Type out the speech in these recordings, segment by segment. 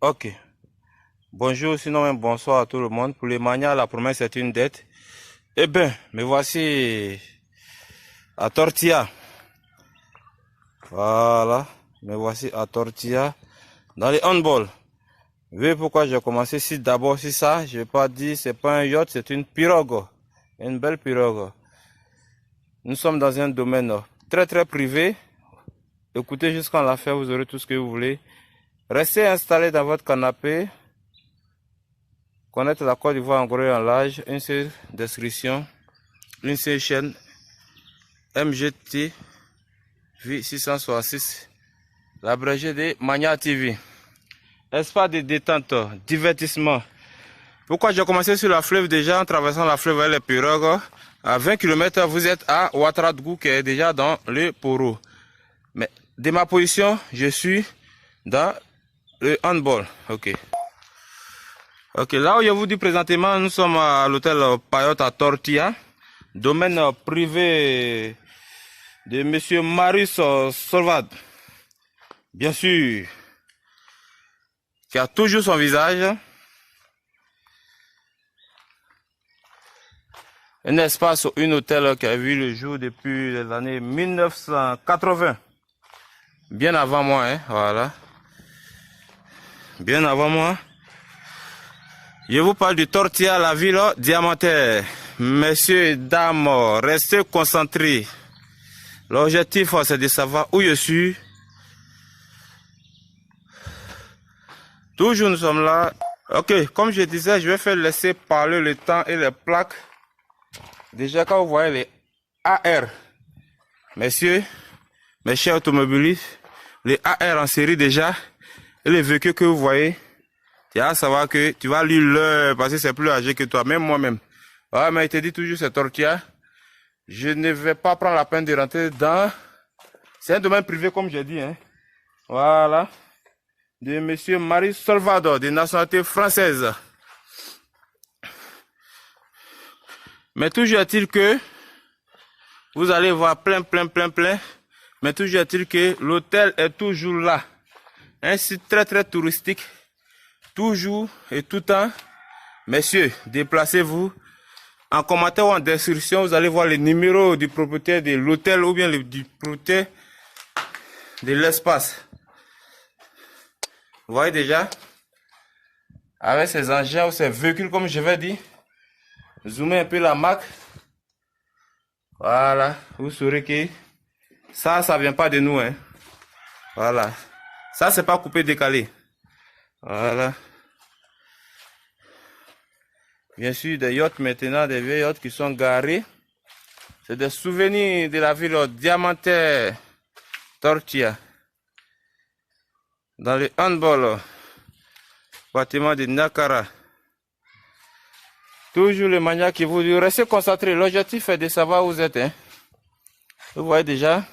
Ok. Bonjour, sinon même bonsoir à tout le monde. Pour les manias, la promesse est une dette. Eh bien, me voici à Tortilla. Voilà. Me voici à Tortilla dans les handball. Vous voyez pourquoi j'ai commencé ici d'abord sur ça. Je vais pas dire c'est pas un yacht, c'est une pirogue. Une belle pirogue. Nous sommes dans un domaine très très privé. Écoutez jusqu'en la fin, vous aurez tout ce que vous voulez. Restez installé dans votre canapé. Connaître la Côte d'Ivoire en gros et en large. Une seule description. Une seule chaîne. MGT V666. L'abrégé de Mania TV. Espace de détente, divertissement. Pourquoi j'ai commencé sur la fleuve déjà en traversant la fleuve avec les pirogues. À 20 km, vous êtes à Ouattaradougou qui est déjà dans le Poro. Mais de ma position, je suis dans le handball. Ok. Ok, là où je vous dis présentement, nous sommes à l'hôtel Payotte à Tortilla. Domaine privé de monsieur Marius Solvad. Bien sûr. Qui a toujours son visage. Un espace, un hôtel qui a vu le jour depuis les années 1980. Bien avant moi, hein, voilà. Bien avant moi. Je vous parle de Tortilla, la ville diamantaire. Messieurs et dames, restez concentrés. L'objectif, c'est de savoir où je suis. Toujours nous sommes là. Ok, comme je disais, je vais faire laisser parler le temps et les plaques. Déjà, quand vous voyez les AR, messieurs, mes chers automobilistes, les AR en série déjà, et les véhicules que vous voyez, tu vas savoir que tu vas lire l'heure parce que c'est plus âgé que toi, même moi-même. Ouais, mais il te dit toujours c'est Tortilla. Je ne vais pas prendre la peine de rentrer dans... C'est un domaine privé comme j'ai dit, hein. Voilà. De monsieur Marie Salvador, de nationalité française. Mais toujours est-il que vous allez voir plein. Mais toujours est-il que l'hôtel est toujours là. Un site très très touristique. Toujours et tout le temps. Messieurs, déplacez-vous. En commentaire ou en description, vous allez voir les numéros du propriétaire de l'hôtel ou bien du propriétaire de l'espace. Vous voyez déjà, avec ces engins ou ces véhicules, comme je vais dire, zoomez un peu la marque. Voilà, vous saurez que ça vient pas de nous, hein. Voilà, ça c'est pas coupé décalé. Voilà. Bien sûr, des yachts maintenant, des vieux yachts qui sont garés. C'est des souvenirs de la ville diamantaire Tortilla. Dans le handball, bâtiment de Nakara. Toujours le maniaque qui vous dit, restez concentré. L'objectif est de savoir où vous êtes, hein. Vous voyez déjà.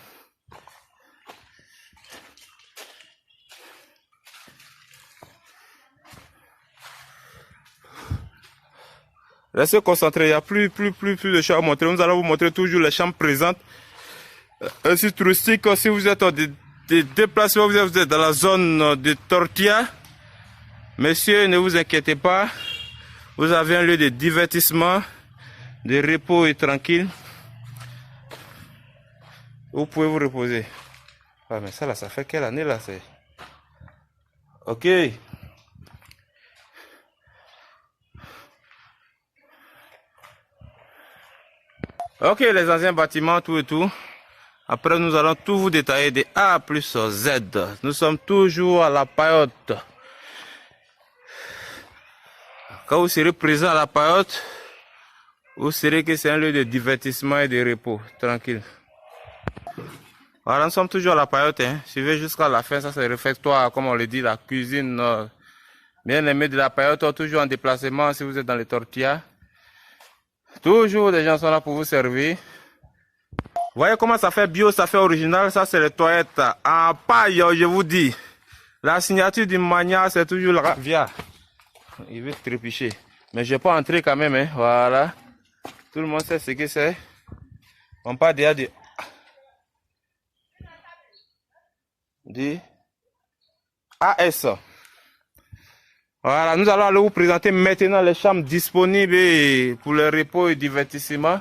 Restez concentré, il n'y a plus de chambres à montrer. Nous allons vous montrer toujours les chambres présentes. Un site touristique, si vous êtes de déplacement, vous êtes dans la zone de Tortilla. Messieurs, ne vous inquiétez pas. Vous avez un lieu de divertissement, de repos et tranquille. Vous pouvez vous reposer. Ah, mais ça là, ça fait quelle année là, c'est... Ok. Ok, les anciens bâtiments, tout et tout. Après, nous allons tout vous détailler de A plus Z. Nous sommes toujours à la Payotte. Quand vous serez présent à la Payotte, vous saurez que c'est un lieu de divertissement et de repos. Tranquille. Voilà, nous sommes toujours à la Payotte. Hein. Suivez jusqu'à la fin, ça c'est réfectoire, comme on le dit, la cuisine bien aimée de la Payotte, toujours en déplacement si vous êtes dans les tortillas. Toujours des gens sont là pour vous servir. Voyez comment ça fait bio, ça fait original, ça c'est les toilettes en paille, je vous dis. La signature du mania, c'est toujours la via. Il veut trépicher. Mais je vais pas entrer quand même, hein. Voilà. Tout le monde sait ce que c'est. On parle déjà de AS. Voilà, nous allons aller vous présenter maintenant les chambres disponibles pour le repos et divertissement.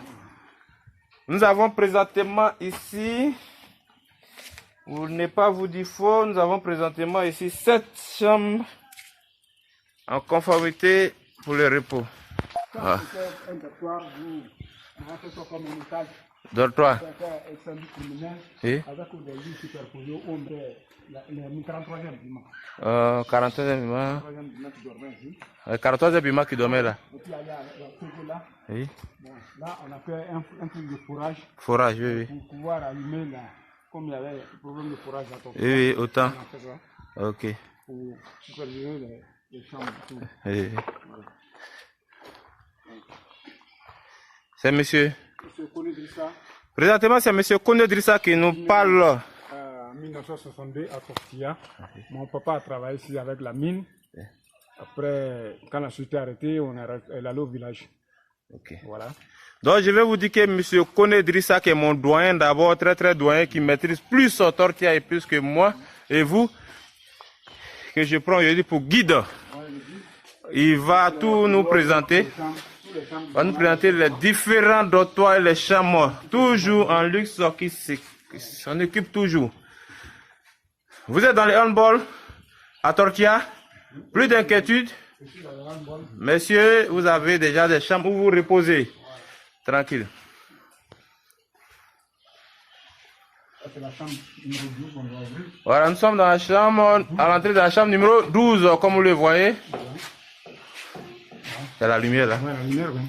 Nous avons présentement ici, pour ne pas vous dire faux, nous avons présentement ici 7 chambres en conformité pour le repos. Ah. Dortoir. Et 43e bima. 43e bima qui dormait là. Oui. Là, on a fait un truc de fourrage. Fourrage, oui, oui. Pour pouvoir allumer là, comme il y avait un problème de fourrage à ton Oui, oui, autant. Ok. Pour superviser les chambres. Tout. Oui. Voilà. C'est monsieur. Monsieur Kone Drissa. Présentement, c'est monsieur Kone Drissa qui nous parle. En 1962 à Tortilla, mon papa a travaillé ici avec la mine. Après, quand la société a arrêté, elle est allée au village. Ok. Voilà. Donc, je vais vous dire que M. Kone Drissa, qui est mon doyen d'abord, très doyen, qui maîtrise plus son tortilla et plus que moi et vous, que je prends aujourd'hui pour guide. Il va tout nous présenter. Il va nous présenter les différents dortoirs et les chambres, toujours en luxe, qui s'en occupe toujours. Vous êtes dans les handball à Tortilla, plus d'inquiétude. Messieurs, vous avez déjà des chambres où vous reposez. Tranquille. Voilà, nous sommes dans la chambre, à l'entrée de la chambre numéro 12, comme vous le voyez. Il y a la lumière là. Oui, la lumière, oui.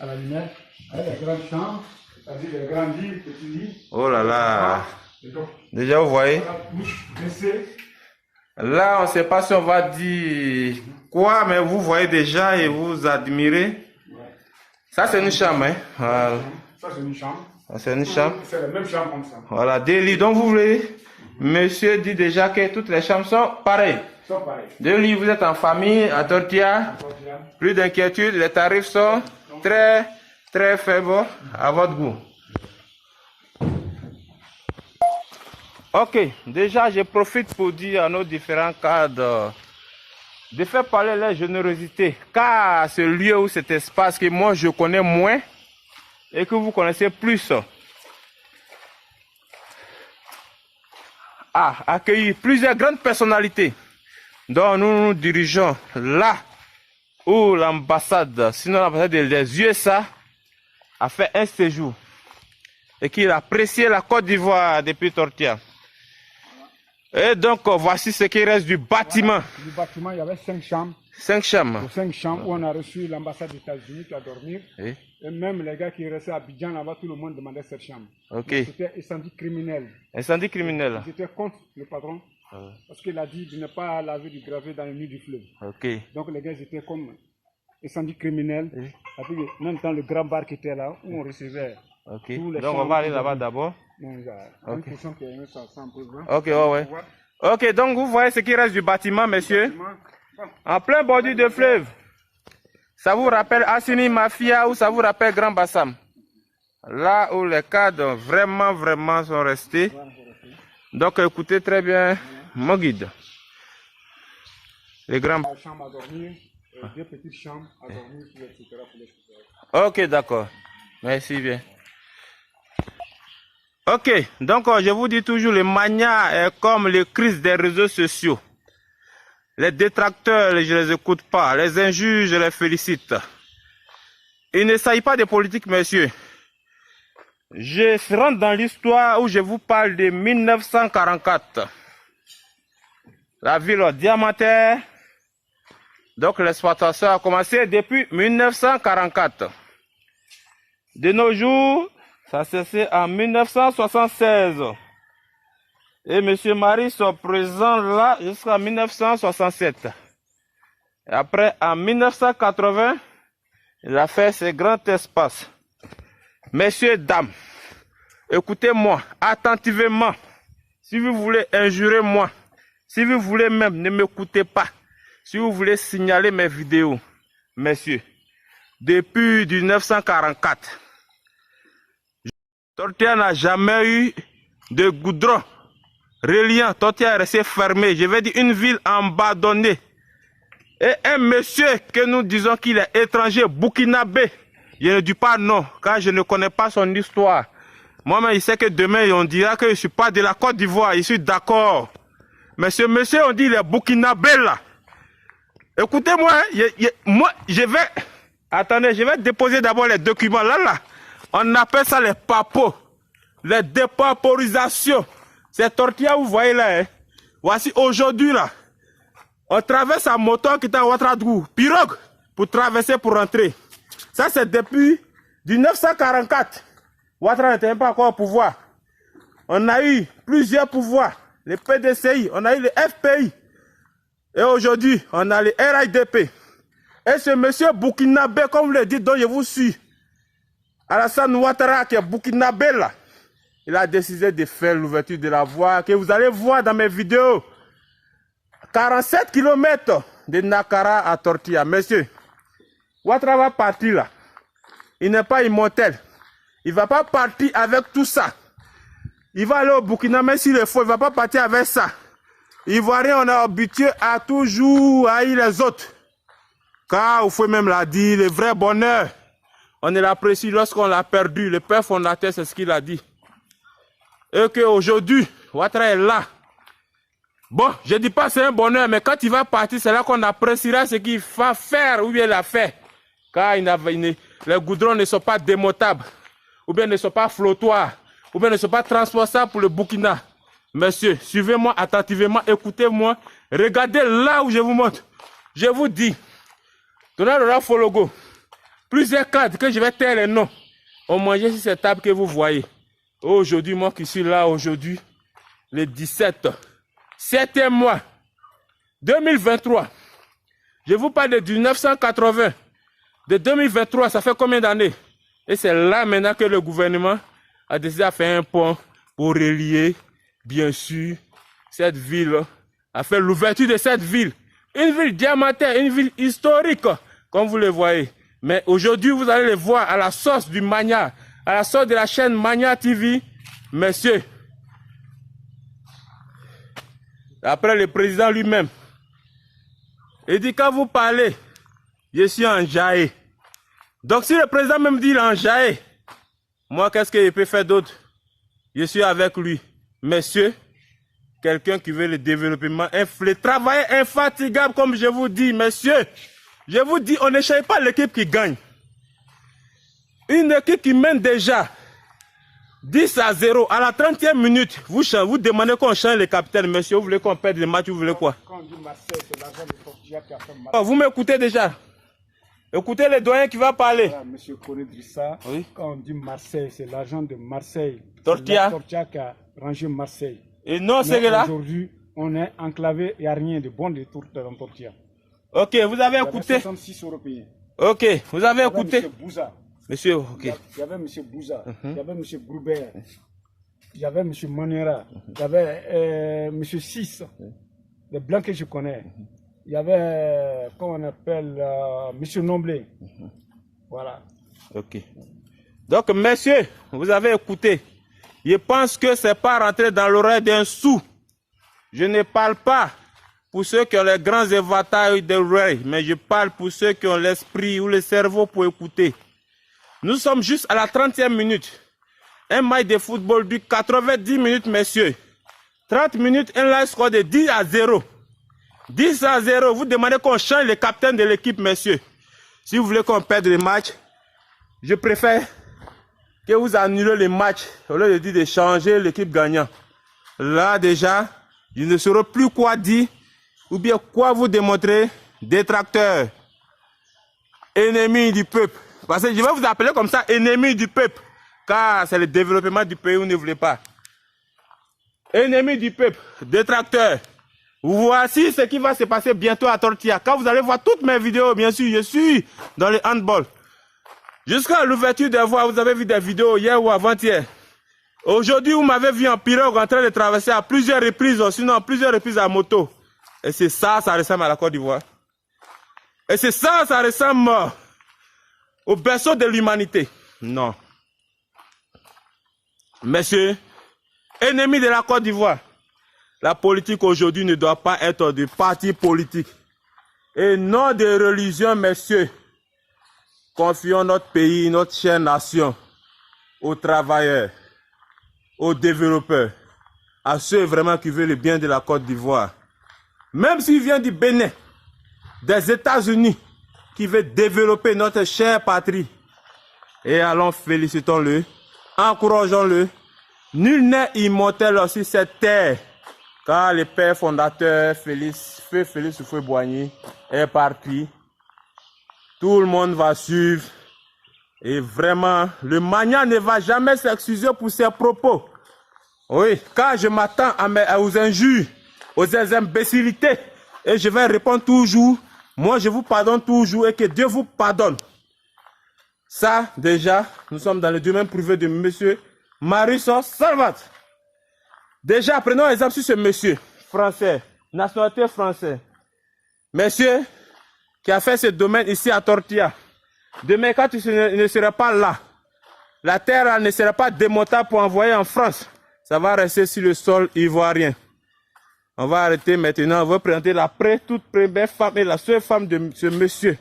À la lumière, avec la grande chambre, c'est-à-dire les grands lits, petits lits. Oh là là. Déjà, vous voyez. Là, on ne sait pas si on va dire quoi, mais vous voyez déjà et vous admirez. Ça, c'est une chambre. Hein? Voilà. Ça, c'est une chambre. C'est une chambre. C'est la même chambre comme ça. Voilà, des lits. Donc, vous voulez, monsieur dit déjà que toutes les chambres sont pareilles. Deux lits, vous êtes en famille, à Tortilla. Plus d'inquiétude, les tarifs sont très faibles à votre goût. Ok, déjà je profite pour dire à nos différents cadres de faire parler la générosité, car ce lieu ou cet espace que moi je connais moins et que vous connaissez plus a accueilli plusieurs grandes personnalités dont nous nous dirigeons là où l'ambassade, sinon l'ambassade des USA a fait un séjour et qu'il a apprécié la Côte d'Ivoire depuis Tortilla. Et donc, voici ce qui reste du bâtiment. Voilà, du bâtiment, il y avait 5 chambres. 5 chambres. 5 chambres où on a reçu l'ambassade des États-Unis qui a dormi. Oui. Et même les gars qui restaient à Abidjan, là-bas, tout le monde demandait cette chambre. Ok. C'était incendie criminel. Incendie criminel. Ils étaient contre le patron. Parce qu'il a dit de ne pas laver du gravier dans le milieu du fleuve. Ok. Donc les gars étaient comme incendie criminel. Oui. Et puis, même dans le grand bar qui était là, où on recevait. Ok. Donc on va aller là-bas d'abord. Ok. Ok, ouais. Ok, donc vous voyez ce qui reste du bâtiment, messieurs. En plein bordure de fleuve. Ça vous rappelle Assini Mafia ou ça vous rappelle Grand Bassam? Là où les cadres vraiment sont restés. Donc écoutez très bien mon guide. Les grands... chambres à dormir, deux petites chambres à dormir, etc. Ok, d'accord. Merci bien. Ok, donc je vous dis toujours, le mania est comme les crises des réseaux sociaux. Les détracteurs, je les écoute pas. Les injures, je les félicite. Il ne s'agit pas de politique, messieurs. Je rentre dans l'histoire où je vous parle de 1944. La ville diamantaire. Donc l'exploitation a commencé depuis 1944. De nos jours, ça a cessé en 1976. Et M. Marie sont présents là jusqu'en 1967. Et après, en 1980, il a fait ce grand espace. Messieurs, dames, écoutez-moi attentivement. Si vous voulez injurer moi, si vous voulez même ne m'écoutez pas, si vous voulez signaler mes vidéos, messieurs, depuis 1944, Tortilla n'a jamais eu de goudron reliant. Tortilla est resté fermé. Je vais dire une ville abandonnée. Et un monsieur que nous disons qu'il est étranger, burkinabé. Je ne dis pas non, car je ne connais pas son histoire. Moi-même, il sait que demain, on dira que je ne suis pas de la Côte d'Ivoire. Je suis d'accord. Mais ce monsieur, on dit, il est burkinabé là. Écoutez-moi, moi, je vais... Attendez, je vais déposer d'abord les documents. Là. On appelle ça les papos. Les dépaporisations. Ces tortillas, vous voyez là. Hein. Voici aujourd'hui là. On traverse un moteur qui est à Ouattradou. Pirogue pour traverser, pour rentrer. Ça, c'est depuis 1944. Ouattara n'était même pas encore au pouvoir. On a eu plusieurs pouvoirs. Les PDCI, on a eu les FPI. Et aujourd'hui, on a les RIDP. Et ce monsieur burkinabé, comme vous le dites, dont je vous suis, Alassane Ouattara, qui est burkinabé là, il a décidé de faire l'ouverture de la voie que vous allez voir dans mes vidéos. 47 km de Nakara à Tortilla. Monsieur, Ouattara va partir là. Il n'est pas immortel. Il ne va pas partir avec tout ça. Il va aller au Burkina, mais s'il le faut, il ne va pas partir avec ça. Ivoirien, on est habitué à toujours haïr les autres. Car, il faut même la dire, le vrai bonheur, on l'apprécie lorsqu'on l'a perdu. Le père fondateur, c'est ce qu'il a dit. Et qu'aujourd'hui, Ouattara est là. Bon, je ne dis pas que c'est un bonheur, mais quand il va partir, c'est là qu'on appréciera ce qu'il va faire ou bien il a fait. Car les goudrons ne sont pas démontables, ou bien ne sont pas flottoirs, ou bien ne sont pas transportables pour le Burkina. Monsieur, suivez-moi attentivement, écoutez-moi, regardez là où je vous montre. Je vous dis, Donald Laurent Fologo, plusieurs cadres que je vais taire les noms, ont mangé sur cette table que vous voyez. Aujourd'hui, moi qui suis là aujourd'hui, le 17, 7e mois, 2023. Je vous parle de 1980. De 2023, ça fait combien d'années? Et c'est là maintenant que le gouvernement a décidé de faire un pont pour relier, bien sûr, cette ville, à faire l'ouverture de cette ville. Une ville diamantaire, une ville historique, comme vous le voyez. Mais aujourd'hui, vous allez le voir à la sauce du Magna, à la sauce de la chaîne Magna TV. Messieurs, après le président lui-même, il dit quand vous parlez, je suis enjaillé. Donc si le président même dit il est enjaillé, moi qu'est-ce qu'il peut faire d'autre? Je suis avec lui. Messieurs, quelqu'un qui veut le développement, le travail infatigable comme je vous dis, messieurs. Je vous dis, on ne cherche pas l'équipe qui gagne. Une équipe qui mène déjà 10-0 à la 30e minute. Vous demandez qu'on change le capitaine, monsieur. Vous voulez qu'on perde le match, vous voulez quoi? Quand on dit Marseille, c'est l'argent de Tortilla qui a fait Marseille. Vous m'écoutez déjà? Écoutez le doyen qui va parler. Voilà, monsieur Konedrissa, oui. Quand on dit Marseille, c'est l'argent de Marseille. Tortilla. Tortilla qui a rangé Marseille. Et non, c'est là. Aujourd'hui, on est enclavé, il n'y a rien de bon de dans Tortilla. Ok, vous avez écouté. 66 Européens. Ok, vous avez écouté. Monsieur Bouza. Monsieur, ok. Il y avait monsieur Bouza, il y avait monsieur Groubert, il y avait monsieur Manera, il y avait monsieur Sis, les blancs que je connais. Il y avait, comment on appelle, monsieur Nomblé. Voilà. Ok. Donc, messieurs, vous avez écouté. Je pense que ce n'est pas rentré dans l'oreille d'un sou. Je ne parle pas pour ceux qui ont les grands éventails d'oreilles, mais je parle pour ceux qui ont l'esprit ou le cerveau pour écouter. Nous sommes juste à la 30e minute. Un match de football du 90 minutes, messieurs. 30 minutes, un live score de 10-0. 10-0, vous demandez qu'on change le capitaine de l'équipe, messieurs. Si vous voulez qu'on perde le match, je préfère que vous annulez le match au lieu de dire de changer l'équipe gagnante. Là, déjà, je ne saurais plus quoi dire ou bien quoi vous démontrer. Détracteurs, ennemis du peuple. Parce que je vais vous appeler comme ça, ennemis du peuple. Car c'est le développement du pays où vous ne voulez pas. Ennemis du peuple, détracteurs. Voici ce qui va se passer bientôt à Tortilla. Quand vous allez voir toutes mes vidéos, bien sûr, je suis dans le handball. Jusqu'à l'ouverture des voies, vous avez vu des vidéos hier ou avant-hier. Aujourd'hui, vous m'avez vu en pirogue en train de traverser à plusieurs reprises, sinon à plusieurs reprises à moto. Et c'est ça, ça ressemble à la Côte d'Ivoire. Et c'est ça, ça ressemble au berceau de l'humanité. Non. Messieurs, ennemis de la Côte d'Ivoire, la politique aujourd'hui ne doit pas être de parti politique. Et non des religions, messieurs. Confions notre pays, notre chère nation aux travailleurs, aux développeurs, à ceux vraiment qui veulent le bien de la Côte d'Ivoire. Même s'il vient du Bénin, des États-Unis, qui veut développer notre chère patrie. Et allons, félicitons-le, encourageons-le. Nul n'est immortel sur cette terre, car le père fondateur, Feu Félix Houphouët-Boigny, est parti. Tout le monde va suivre. Et vraiment, le Magnan ne va jamais s'excuser pour ses propos. Oui, car je m'attends aux injures, aux imbécilités. Et je vais répondre toujours. Moi, je vous pardonne toujours et que Dieu vous pardonne. Ça, déjà, nous sommes dans le domaine privé de monsieur Marisol Salvat. Déjà, prenons exemple sur ce monsieur français, nationalité française. Monsieur qui a fait ce domaine ici à Tortilla. Demain, quand tu ne seras pas là, la terre ne sera pas démontable pour envoyer en France. Ça va rester sur le sol ivoirien. On va arrêter maintenant. On va présenter la toute première femme et la seule femme de ce monsieur.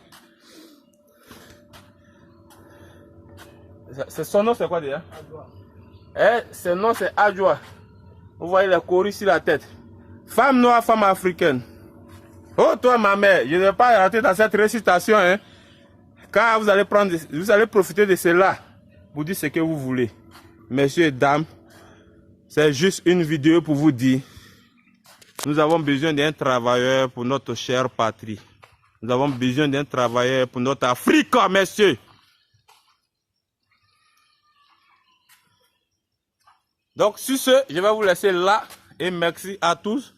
Son nom, c'est quoi déjà? Son nom, c'est Adjoa. Vous voyez les coris sur la tête. Femme noire, femme africaine. Oh, toi, ma mère, je ne vais pas rentrer dans cette récitation, hein. Car vous allez profiter de cela pour dire ce que vous voulez. Messieurs et dames, c'est juste une vidéo pour vous dire, nous avons besoin d'un travailleur pour notre chère patrie. Nous avons besoin d'un travailleur pour notre Afrique, messieurs. Donc, sur ce, je vais vous laisser là et merci à tous.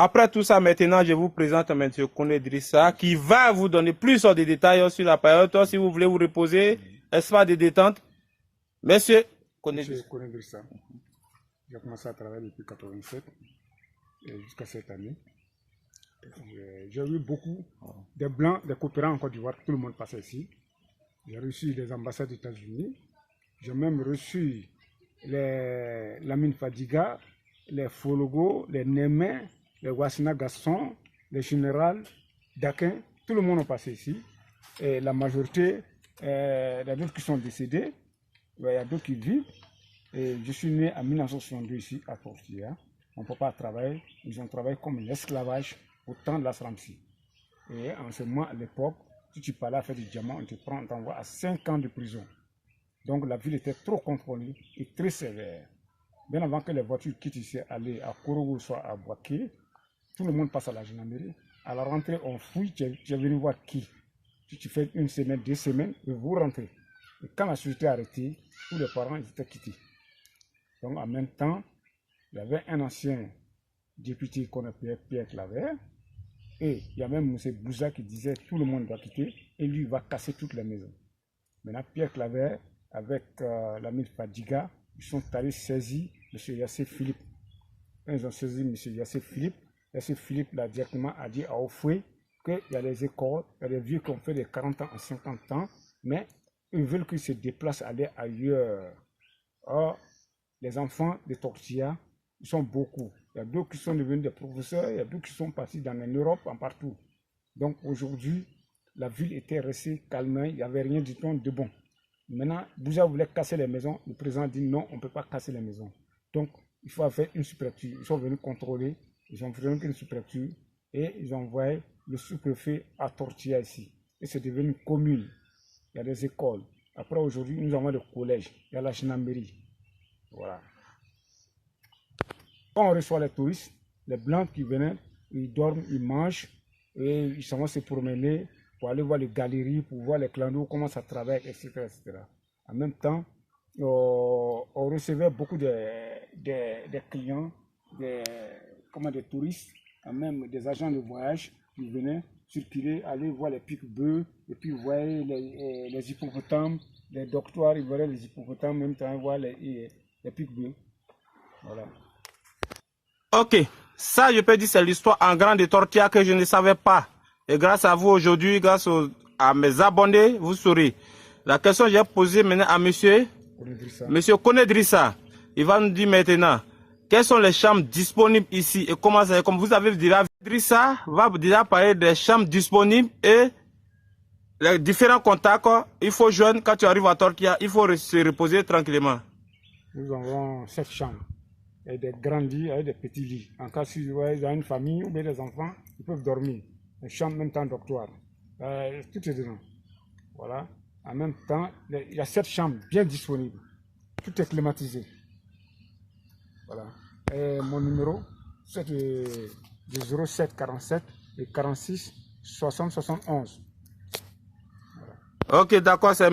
Après tout ça, maintenant, je vous présente M. Kone Drissa qui va vous donner plus de détails sur la période. Si vous voulez vous reposer, espace de détente. Monsieur Kone Drissa. J'ai commencé à travailler depuis 1987 jusqu'à cette année. J'ai eu beaucoup de blancs, des coopérants en Côte d'Ivoire, tout le monde passait ici. J'ai reçu les ambassades des États-Unis. J'ai même reçu les Lamine Fadiga, les Fologo, les Némé, les Wassina Gaston, les généraux, Dakin, tout le monde est passé ici. Et la majorité, il y a d'autres qui sont décédés, il y a d'autres qui vivent. Et je suis né en 1962 ici à Tortilla. On ne peut pas travailler, ils ont travaillé comme l'esclavage au temps de la Sramsi. Et en ce moment, à l'époque, si tu parlais à faire du diamant, on te prend, on t'envoie à 5 ans de prison. Donc la ville était trop contrôlée et très sévère. Bien avant que les voitures quittent ici, aller à Korogo, soit à Boaké, tout le monde passe à la gendarmerie. À la rentrée, on fouille, tu es venu voir qui. Si tu fais 1 semaine, 2 semaines, et vous rentrez. Et quand la société est arrêtée, tous les parents ils étaient quittés. Donc en même temps, il y avait un ancien député qu'on appelait Pierre Claver. Et il y a même M. Bouza qui disait tout le monde doit quitter. Et lui, il va casser toutes les maisons. Maintenant, Pierre Claver, avec l'ami Fadiga, ils sont allés saisir M. Yassé Philippe. Quand ils ont saisi M. Yassé Philippe là, directement a dit à Ofoué qu'il y a des écoles, il y a des vieux qui ont fait des 40 ans à 50 ans, mais ils veulent qu'ils se déplacent, aller ailleurs. Or, les enfants de Tortilla, ils sont beaucoup. Il y a d'autres qui sont devenus des professeurs, il y a d'autres qui sont partis dans l'Europe, en partout. Donc aujourd'hui, la ville était restée calme, il n'y avait rien du tout de bon. Maintenant, Bouza voulait casser les maisons, le président dit non, on ne peut pas casser les maisons. Donc, il faut faire une sous-préfecture. Ils sont venus contrôler, ils ont fait une sous-préfecture et ils ont envoyé le sous-préfet à Tortilla ici. Et c'est devenu une commune. Il y a des écoles. Après, aujourd'hui, nous avons des collèges, il y a la gendarmerie. Voilà. Quand on reçoit les touristes, les blancs qui venaient, ils dorment, ils mangent et ils s'en vont se promener pour aller voir les galeries, pour voir les clandos, comment ça travaille, etc., etc. En même temps, on recevait beaucoup de clients, des touristes, même des agents de voyage qui venaient circuler, aller voir les pics-bœufs, et puis vous voyez les hippopotames, les doctoires, ils voyaient les hippopotames, en même temps voir les pics-bœufs. Voilà. Ok, ça je peux dire c'est l'histoire en grand de Tortilla que je ne savais pas. Et grâce à vous aujourd'hui, grâce à mes abonnés, vous saurez. La question que j'ai posée maintenant à monsieur Kone Drissa, il va nous dire maintenant quelles sont les chambres disponibles ici et comment ça, comme vous avez déjà vu. Idrissa va déjà parler des chambres disponibles et les différents contacts. Il faut joindre quand tu arrives à Torquia, il faut se reposer tranquillement. Nous avons 7 chambres. Il y a des grands lits et des petits lits. En cas si il y a une famille ou bien des enfants, ils peuvent dormir. Les chambres, en même temps, dortoir. Tout est dedans. Voilà. En même temps, il y a 7 chambres bien disponibles. Tout est climatisé. Voilà. Et mon numéro, c'est de 07 47 et 46 60 71. Voilà. Ok, d'accord, c'est